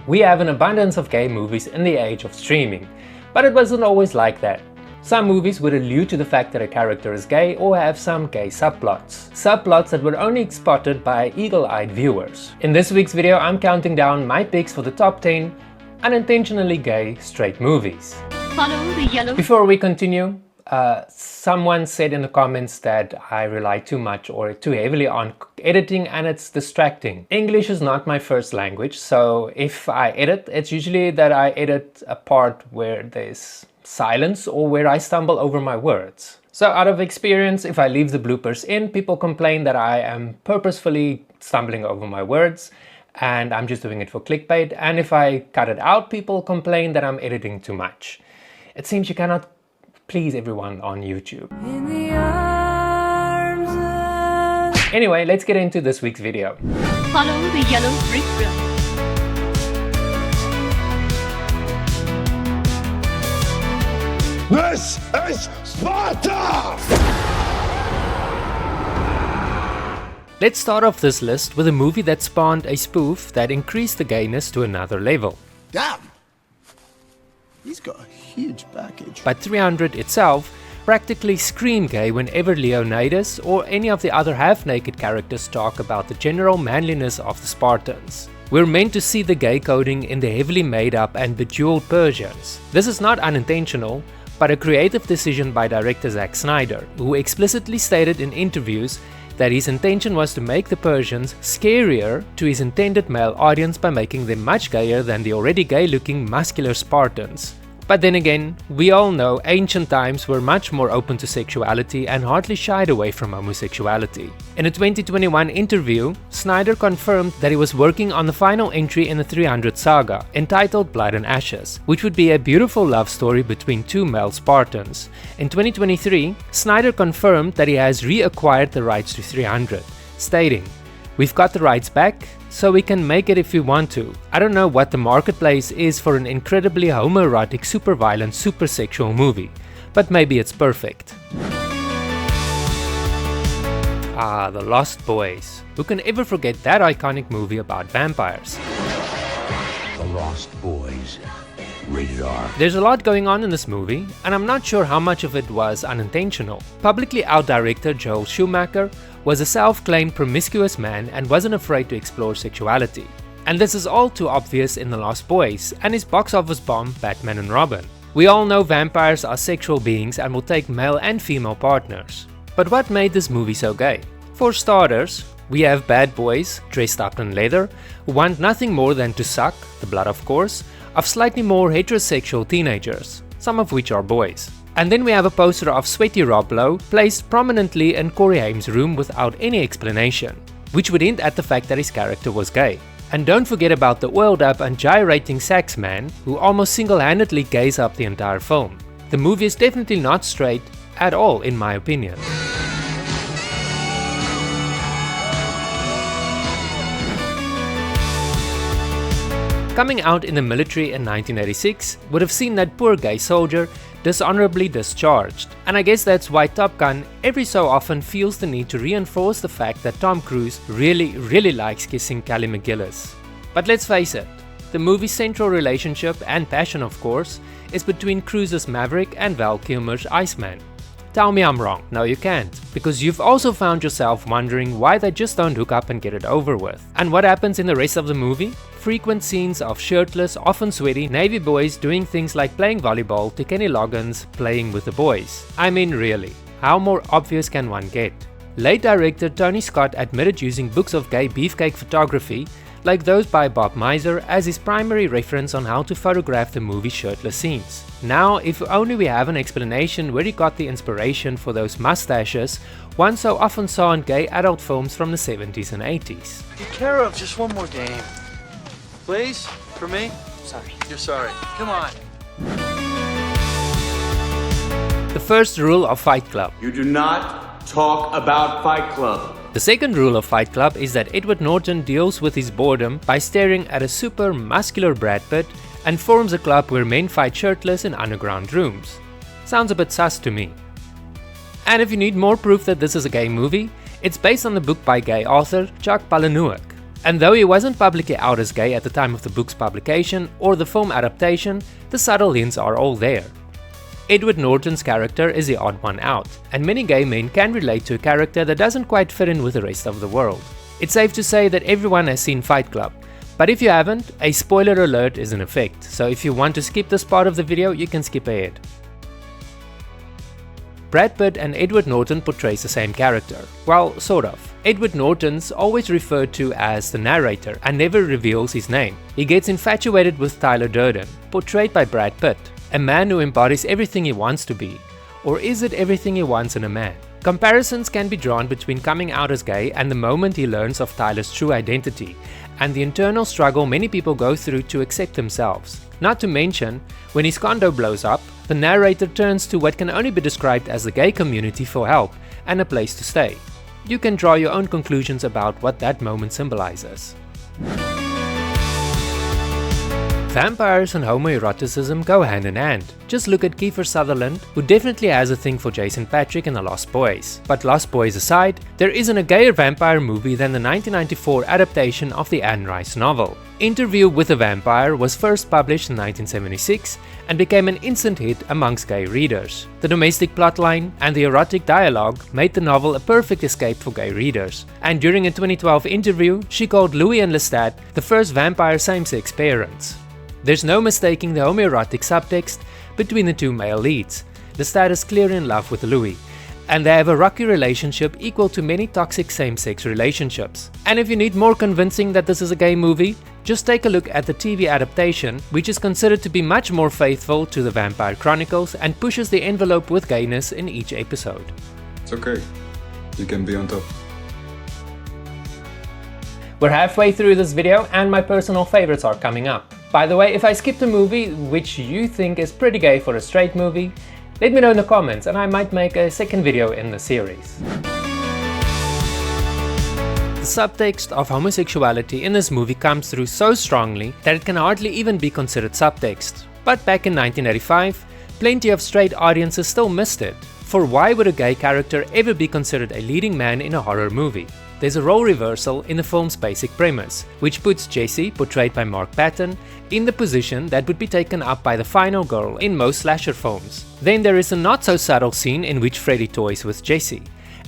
We have an abundance of gay movies in the age of streaming, but it wasn't always like that. Some movies would allude to the fact that a character is gay or have some gay subplots. Subplots that were only spotted by eagle-eyed viewers. In this week's video, I'm counting down my picks for the top 10 unintentionally gay straight movies. Follow the yellow. Before we continue, someone said in the comments that I rely too much or too heavily on editing and it's distracting. English is not my first language, so if I edit, it's usually that I edit a part where there's silence or where I stumble over my words. So out of experience, if I leave the bloopers in, people complain that I am purposefully stumbling over my words and I'm just doing it for clickbait. And if I cut it out, people complain that I'm editing too much. It seems you cannot please everyone on YouTube. Anyway, let's get into this week's video. Follow the yellow brick road. This is Sparta! Let's start off this list with a movie that spawned a spoof that increased the gayness to another level. Damn! He's got a huge package. But 300 itself practically scream gay whenever Leonidas or any of the other half-naked characters talk about the general manliness of the Spartans. We're meant to see the gay coding in the heavily made up and bejeweled Persians. This is not unintentional, but a creative decision by director Zack Snyder, who explicitly stated in interviews that his intention was to make the Persians scarier to his intended male audience by making them much gayer than the already gay-looking muscular Spartans. But then again, we all know ancient times were much more open to sexuality and hardly shied away from homosexuality. In a 2021 interview, Snyder confirmed that he was working on the final entry in the 300 saga, entitled Blood and Ashes, which would be a beautiful love story between two male Spartans. In 2023, Snyder confirmed that he has reacquired the rights to 300, stating, "We've got the rights back, so we can make it if we want to. I don't know what the marketplace is for an incredibly homoerotic, super violent, super sexual movie, but maybe it's perfect." Ah, The Lost Boys. Who can ever forget that iconic movie about vampires? The Lost Boys. Rated R. There's a lot going on in this movie, and I'm not sure how much of it was unintentional. Publicly out director Joel Schumacher was a self-claimed promiscuous man and wasn't afraid to explore sexuality. And this is all too obvious in The Lost Boys and his box office bomb Batman and Robin. We all know vampires are sexual beings and will take male and female partners. But what made this movie so gay? For starters, we have bad boys, dressed up in leather, who want nothing more than to suck, the blood of course, of slightly more heterosexual teenagers, some of which are boys. And then we have a poster of sweaty Rob Lowe placed prominently in Corey Haim's room without any explanation, which would hint at the fact that his character was gay. And don't forget about the oiled up and gyrating sax man, who almost single-handedly gays up the entire film. The movie is definitely not straight at all, in my opinion. Coming out in the military in 1986 would have seen that poor gay soldier dishonorably discharged. And I guess that's why Top Gun every so often feels the need to reinforce the fact that Tom Cruise really likes kissing Kelly McGillis. But let's face it, the movie's central relationship, and passion of course, is between Cruise's Maverick and Val Kilmer's Iceman. Tell me I'm wrong. No, you can't, because you've also found yourself wondering why they just don't hook up and get it over with. And what happens in the rest of the movie? Frequent scenes of shirtless, often sweaty Navy boys doing things like playing volleyball to Kenny Loggins playing with the boys. I mean really, how more obvious can one get? Late director Tony Scott admitted using books of gay beefcake photography, like those by Bob Miser, as his primary reference on how to photograph the movie's shirtless scenes. Now, if only we have an explanation where he got the inspiration for those mustaches one so often saw in gay adult films from the 70s and 80s. Take care of just one more game. Please? For me? Sorry. You're sorry. Come on. The first rule of Fight Club. You do not talk about Fight Club. The second rule of Fight Club is that Edward Norton deals with his boredom by staring at a super muscular Brad Pitt and forms a club where men fight shirtless in underground rooms. Sounds a bit sus to me. And if you need more proof that this is a gay movie, it's based on the book by gay author Chuck Palahniuk. And though he wasn't publicly out as gay at the time of the book's publication or the film adaptation, the subtle hints are all there. Edward Norton's character is the odd one out, and many gay men can relate to a character that doesn't quite fit in with the rest of the world. It's safe to say that everyone has seen Fight Club, but if you haven't, a spoiler alert is in effect, so if you want to skip this part of the video, you can skip ahead. Brad Pitt and Edward Norton portrays the same character. Well, sort of. Edward Norton's always referred to as the narrator and never reveals his name. He gets infatuated with Tyler Durden, portrayed by Brad Pitt, a man who embodies everything he wants to be. Or is it everything he wants in a man? Comparisons can be drawn between coming out as gay and the moment he learns of Tyler's true identity, and the internal struggle many people go through to accept themselves. Not to mention, when his condo blows up, the narrator turns to what can only be described as the gay community for help and a place to stay. You can draw your own conclusions about what that moment symbolizes. Vampires and homoeroticism go hand in hand. Just look at Kiefer Sutherland, who definitely has a thing for Jason Patric in The Lost Boys. But Lost Boys aside, there isn't a gayer vampire movie than the 1994 adaptation of the Anne Rice novel. Interview with a Vampire was first published in 1976 and became an instant hit amongst gay readers. The domestic plotline and the erotic dialogue made the novel a perfect escape for gay readers, and during a 2012 interview, she called Louis and Lestat the first vampire same-sex parents. There's no mistaking the homoerotic subtext between the two male leads. Lestat is clearly in love with Louis, and they have a rocky relationship equal to many toxic same-sex relationships. And if you need more convincing that this is a gay movie, just take a look at the TV adaptation, which is considered to be much more faithful to the Vampire Chronicles and pushes the envelope with gayness in each episode. It's okay, you can be on top. We're halfway through this video and my personal favorites are coming up. By the way, if I skipped a movie which you think is pretty gay for a straight movie, let me know in the comments and I might make a second video in the series. The subtext of homosexuality in this movie comes through so strongly that it can hardly even be considered subtext. But back in 1985, plenty of straight audiences still missed it. For why would a gay character ever be considered a leading man in a horror movie? There's a role reversal in the film's basic premise, which puts Jessie, portrayed by Mark Patton, in the position that would be taken up by the final girl in most slasher films. Then there is a not so subtle scene in which Freddy toys with Jessie,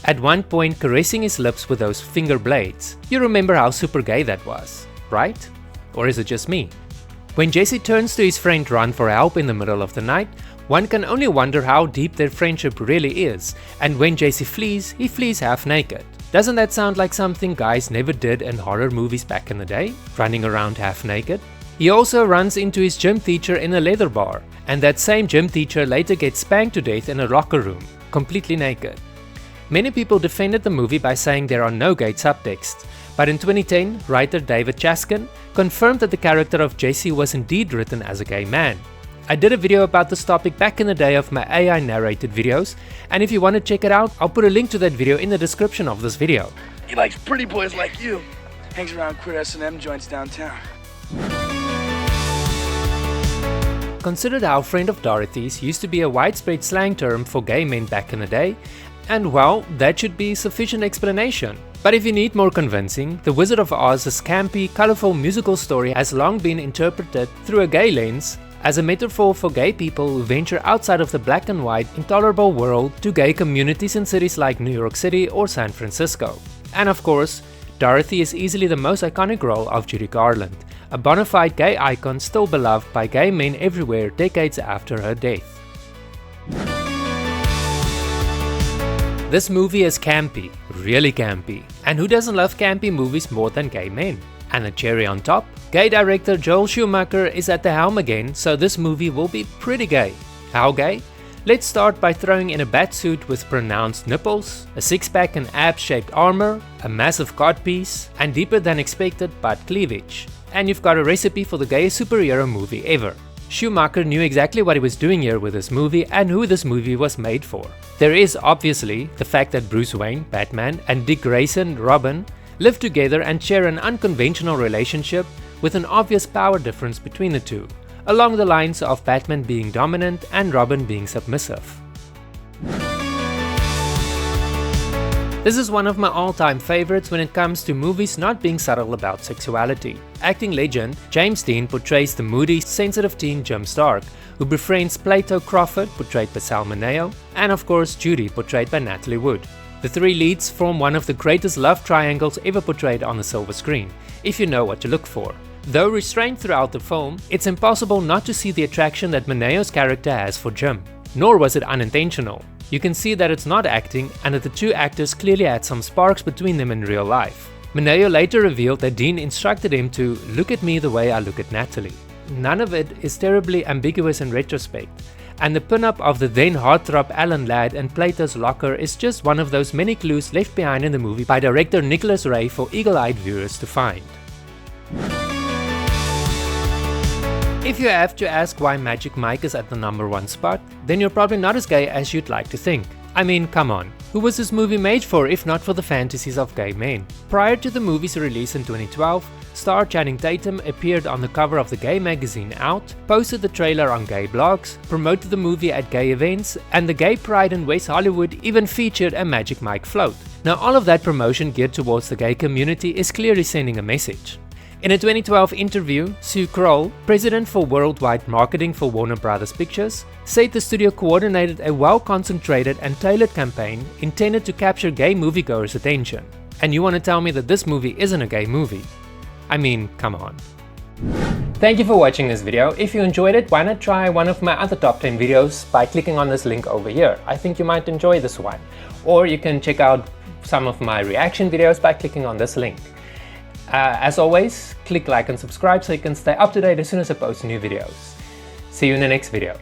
at one point caressing his lips with those finger blades. You remember how super gay that was, right? Or is it just me? When Jessie turns to his friend Ron for help in the middle of the night, one can only wonder how deep their friendship really is, and when Jessie flees, he flees half naked. Doesn't that sound like something guys never did in horror movies back in the day? Running around half naked? He also runs into his gym teacher in a leather bar, and that same gym teacher later gets spanked to death in a locker room, completely naked. Many people defended the movie by saying there are no gay subtexts, but in 2010, writer David Chaskin confirmed that the character of Jessie was indeed written as a gay man. I did a video about this topic back in the day of my AI narrated videos, and if you want to check it out, I'll put a link to that video in the description of this video. He likes pretty boys like you. Hangs around queer S&M joints downtown. Considered how Friend of Dorothy's used to be a widespread slang term for gay men back in the day, and well, that should be sufficient explanation. But if you need more convincing, The Wizard of Oz's campy, colorful musical story has long been interpreted through a gay lens, as a metaphor for gay people who venture outside of the black and white, intolerable world to gay communities in cities like New York City or San Francisco. And of course, Dorothy is easily the most iconic role of Judy Garland, a bona fide gay icon still beloved by gay men everywhere decades after her death. This movie is campy, really campy. And who doesn't love campy movies more than gay men? And the cherry on top, gay director Joel Schumacher is at the helm again, so this movie will be pretty gay. How gay? Let's start by throwing in a batsuit with pronounced nipples, a six-pack and ab-shaped armor, a massive codpiece, and deeper than expected butt cleavage. And you've got a recipe for the gayest superhero movie ever. Schumacher knew exactly what he was doing here with this movie and who this movie was made for. There is obviously the fact that Bruce Wayne, Batman, and Dick Grayson, Robin, live together and share an unconventional relationship with an obvious power difference between the two, along the lines of Batman being dominant and Robin being submissive. This is one of my all-time favorites when it comes to movies not being subtle about sexuality. Acting legend James Dean portrays the moody, sensitive teen Jim Stark, who befriends Plato Crawford, portrayed by Sal Mineo, and of course Judy, portrayed by Natalie Wood. The three leads form one of the greatest love triangles ever portrayed on the silver screen, if you know what to look for. Though restrained throughout the film, it's impossible not to see the attraction that Mineo's character has for Jim. Nor was it unintentional. You can see that it's not acting and that the two actors clearly had some sparks between them in real life. Mineo later revealed that Dean instructed him to look at me the way I look at Natalie. None of it is terribly ambiguous in retrospect, and the pin-up of the then heartthrob Alan Ladd in Plato's locker is just one of those many clues left behind in the movie by director Nicholas Ray for eagle-eyed viewers to find. If you have to ask why Magic Mike is at the #1 spot, then you're probably not as gay as you'd like to think. I mean, come on, who was this movie made for if not for the fantasies of gay men? Prior to the movie's release in 2012, star Channing Tatum appeared on the cover of the gay magazine Out, posted the trailer on gay blogs, promoted the movie at gay events, and the Gay Pride in West Hollywood even featured a Magic Mike float. Now all of that promotion geared towards the gay community is clearly sending a message. In a 2012 interview, Sue Kroll, president for worldwide marketing for Warner Bros. Pictures, said the studio coordinated a well-concentrated and tailored campaign intended to capture gay moviegoers' attention. And you want to tell me that this movie isn't a gay movie? I mean, come on. Thank you for watching this video. If you enjoyed it, why not try one of my other top 10 videos by clicking on this link over here. I think you might enjoy this one. Or you can check out some of my reaction videos by clicking on this link. As always, click like and subscribe so you can stay up to date as soon as I post new videos. See you in the next video.